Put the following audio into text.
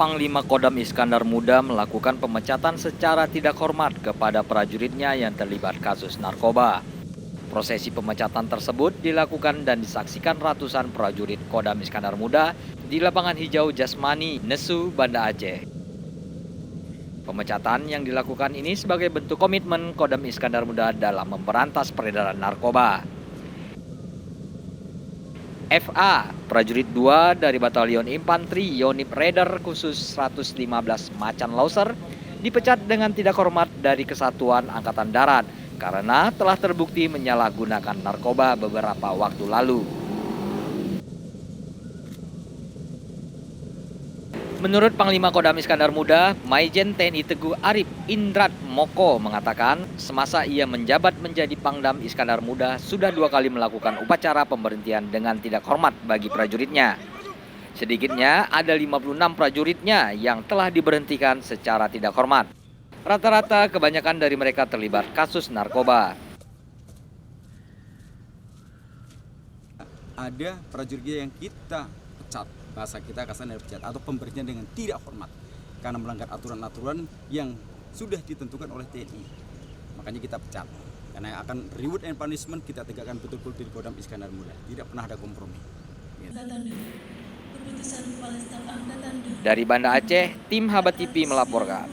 Panglima Kodam Iskandar Muda melakukan pemecatan secara tidak hormat kepada prajuritnya yang terlibat kasus narkoba. Prosesi pemecatan tersebut dilakukan dan disaksikan ratusan prajurit Kodam Iskandar Muda di lapangan hijau Jasmani, Nesu, Banda Aceh. Pemecatan yang dilakukan ini sebagai bentuk komitmen Kodam Iskandar Muda dalam memberantas peredaran narkoba. FA, prajurit 2 dari Batalion Infanteri Yonif Raider Khusus 115 Macan Lauser, dipecat dengan tidak hormat dari Kesatuan Angkatan Darat karena telah terbukti menyalahgunakan narkoba beberapa waktu lalu. Menurut Panglima Kodam Iskandar Muda, Maijen TNI Teguh Arif Indrat Moko mengatakan semasa ia menjabat menjadi Pangdam Iskandar Muda sudah 2 kali melakukan upacara pemberhentian dengan tidak hormat bagi prajuritnya. Sedikitnya ada 56 prajuritnya yang telah diberhentikan secara tidak hormat. Rata-rata kebanyakan dari mereka terlibat kasus narkoba. Ada prajurit yang kita pecat, bahasa kita kasarnya pecat atau pemberhentian dengan tidak hormat karena melanggar aturan-aturan yang sudah ditentukan oleh TNI. Makanya kita pecat. Karena akan reward and punishment kita tegakkan betul-betul di Kodam Iskandar Muda. Tidak pernah ada kompromi. Dari Banda Aceh, tim Habat TV melaporkan.